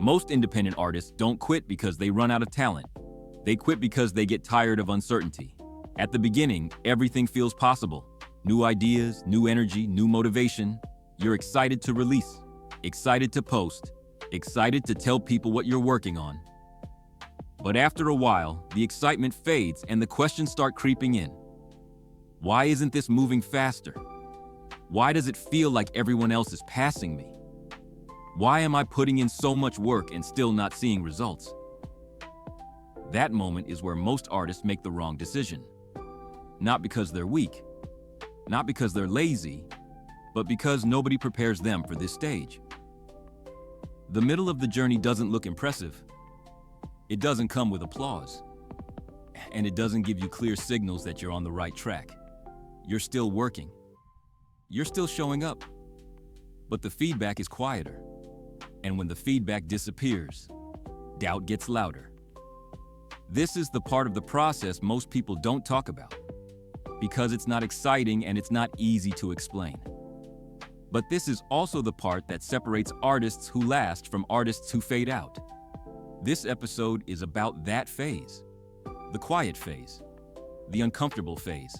Most independent artists don't quit because they run out of talent. They quit because they get tired of uncertainty. At the beginning, everything feels possible. New ideas, new energy, new motivation. You're excited to release, excited to post, excited to tell people what you're working on. But after a while, the excitement fades and the questions start creeping in. Why isn't this moving faster? Why does it feel like everyone else is passing me? Why am I putting in so much work and still not seeing results? That moment is where most artists make the wrong decision. Not because they're weak, not because they're lazy, but because nobody prepares them for this stage. The middle of the journey doesn't look impressive. It doesn't come with applause. And it doesn't give you clear signals that you're on the right track. You're still working. You're still showing up. But the feedback is quieter. And when the feedback disappears, doubt gets louder. This is the part of the process most people don't talk about, because it's not exciting and it's not easy to explain. But this is also the part that separates artists who last from artists who fade out. This episode is about that phase, the quiet phase, the uncomfortable phase,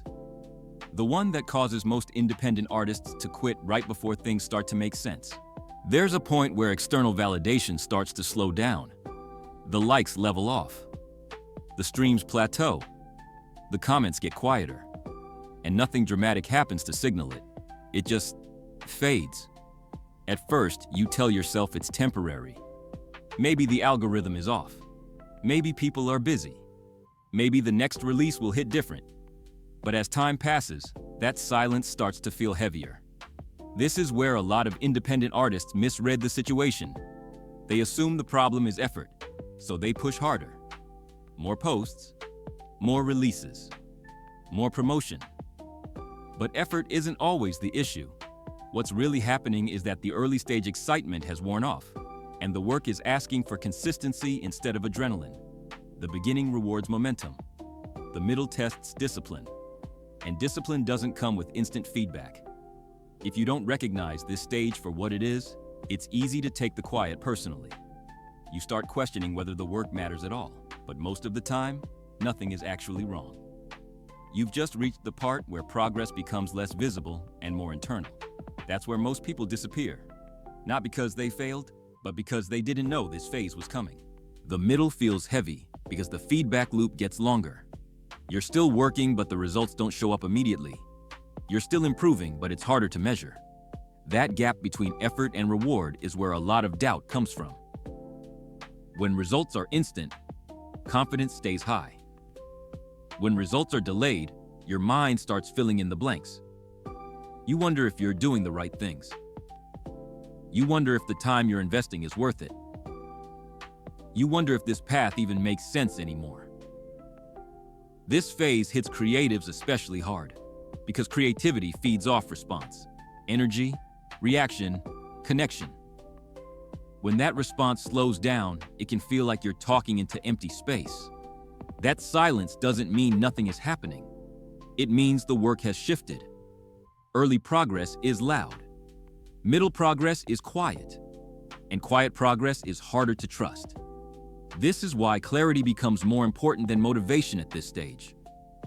the one that causes most independent artists to quit right before things start to make sense. There's a point where external validation starts to slow down. The likes level off. The streams plateau. The comments get quieter. And nothing dramatic happens to signal it. It just fades. At first, you tell yourself it's temporary. Maybe the algorithm is off. Maybe people are busy. Maybe the next release will hit different. But as time passes, that silence starts to feel heavier. This is where a lot of independent artists misread the situation. They assume the problem is effort, so they push harder. More posts, more releases, more promotion. But effort isn't always the issue. What's really happening is that the early stage excitement has worn off, and the work is asking for consistency instead of adrenaline. The beginning rewards momentum. The middle tests discipline. And discipline doesn't come with instant feedback. If you don't recognize this stage for what it is, it's easy to take the quiet personally. You start questioning whether the work matters at all, but most of the time, nothing is actually wrong. You've just reached the part where progress becomes less visible and more internal. That's where most people disappear. Not because they failed, but because they didn't know this phase was coming. The middle feels heavy because the feedback loop gets longer. You're still working, but the results don't show up immediately. You're still improving, but it's harder to measure. That gap between effort and reward is where a lot of doubt comes from. When results are instant, confidence stays high. When results are delayed, your mind starts filling in the blanks. You wonder if you're doing the right things. You wonder if the time you're investing is worth it. You wonder if this path even makes sense anymore. This phase hits creatives especially hard, because creativity feeds off response, energy, reaction, connection. When that response slows down, it can feel like you're talking into empty space. That silence doesn't mean nothing is happening. It means the work has shifted. Early progress is loud. Middle progress is quiet. And quiet progress is harder to trust. This is why clarity becomes more important than motivation at this stage.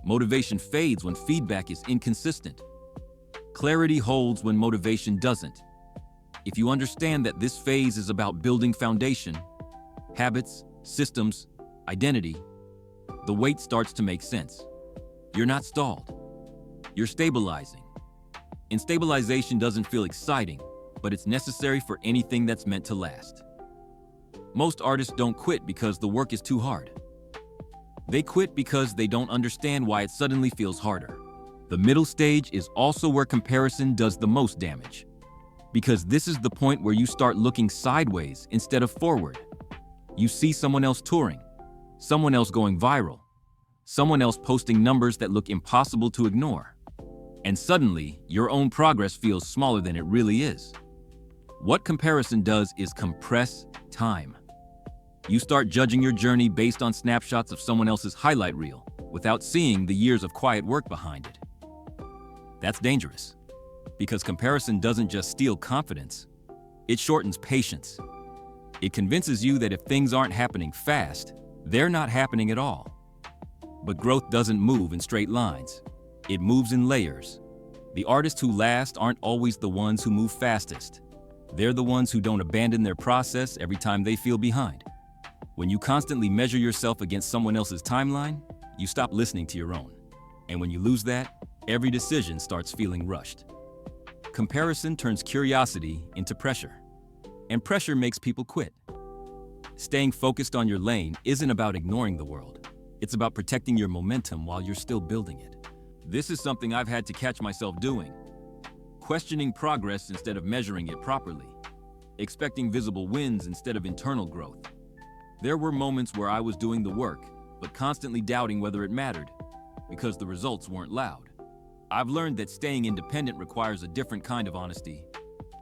Motivation fades when feedback is inconsistent. Clarity holds when motivation doesn't. If you understand that this phase is about building foundation, habits, systems, identity, the wait starts to make sense. You're not stalled. You're stabilizing. And stabilization doesn't feel exciting, but it's necessary for anything that's meant to last. Most artists don't quit because the work is too hard. They quit because they don't understand why it suddenly feels harder. The middle stage is also where comparison does the most damage, because this is the point where you start looking sideways instead of forward. You see someone else touring, someone else going viral, someone else posting numbers that look impossible to ignore. And suddenly, your own progress feels smaller than it really is. What comparison does is compress time. You start judging your journey based on snapshots of someone else's highlight reel, without seeing the years of quiet work behind it. That's dangerous, because comparison doesn't just steal confidence, it shortens patience. It convinces you that if things aren't happening fast, they're not happening at all. But growth doesn't move in straight lines. It moves in layers. The artists who last aren't always the ones who move fastest. They're the ones who don't abandon their process every time they feel behind. When you constantly measure yourself against someone else's timeline, you stop listening to your own. And when you lose that, every decision starts feeling rushed. Comparison turns curiosity into pressure. And pressure makes people quit. Staying focused on your lane isn't about ignoring the world. It's about protecting your momentum while you're still building it. This is something I've had to catch myself doing. Questioning progress instead of measuring it properly. Expecting visible wins instead of internal growth. There were moments where I was doing the work, but constantly doubting whether it mattered, because the results weren't loud. I've learned that staying independent requires a different kind of honesty.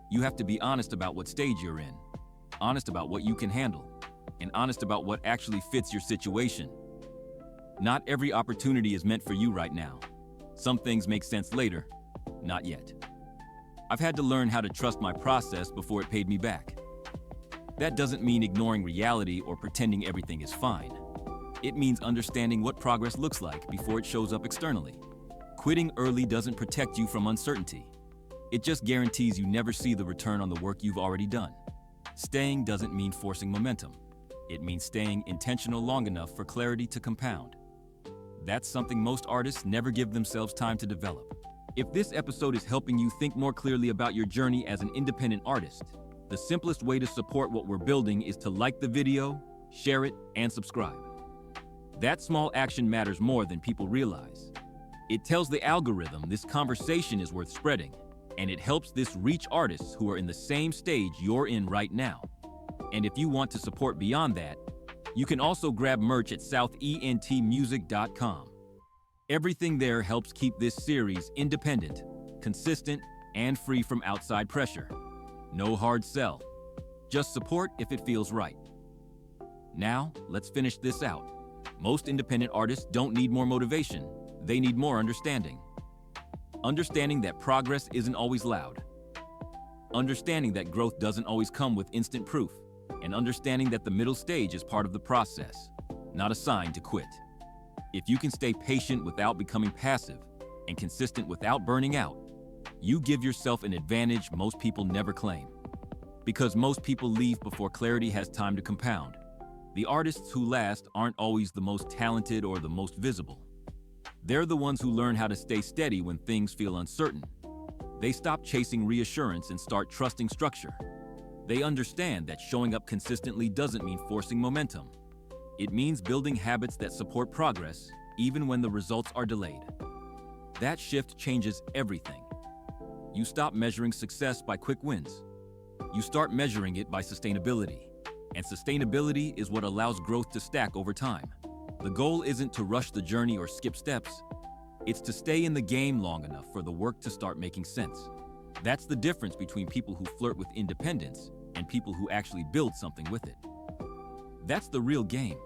You have to be honest about what stage you're in, honest about what you can handle, and honest about what actually fits your situation. Not every opportunity is meant for you right now. Some things make sense later, not yet. I've had to learn how to trust my process before it paid me back. That doesn't mean ignoring reality or pretending everything is fine. It means understanding what progress looks like before it shows up externally. Quitting early doesn't protect you from uncertainty. It just guarantees you never see the return on the work you've already done. Staying doesn't mean forcing momentum. It means staying intentional long enough for clarity to compound. That's something most artists never give themselves time to develop. If this episode is helping you think more clearly about your journey as an independent artist, the simplest way to support what we're building is to like the video, share it, and subscribe. That small action matters more than people realize. It tells the algorithm this conversation is worth spreading, and it helps this reach artists who are in the same stage you're in right now. And if you want to support beyond that, you can also grab merch at southentmusic.com. Everything there helps keep this series independent, consistent, and free from outside pressure. No hard sell. Just support if it feels right. Now, let's finish this out. Most independent artists don't need more motivation. They need more understanding. Understanding that progress isn't always loud. Understanding that growth doesn't always come with instant proof. And understanding that the middle stage is part of the process, not a sign to quit. If you can stay patient without becoming passive and consistent without burning out, you give yourself an advantage most people never claim. Because most people leave before clarity has time to compound. The artists who last aren't always the most talented or the most visible. They're the ones who learn how to stay steady when things feel uncertain. They stop chasing reassurance and start trusting structure. They understand that showing up consistently doesn't mean forcing momentum. It means building habits that support progress, even when the results are delayed. That shift changes everything. You stop measuring success by quick wins. You start measuring it by sustainability. And sustainability is what allows growth to stack over time. The goal isn't to rush the journey or skip steps. It's to stay in the game long enough for the work to start making sense. That's the difference between people who flirt with independence and people who actually build something with it. That's the real game.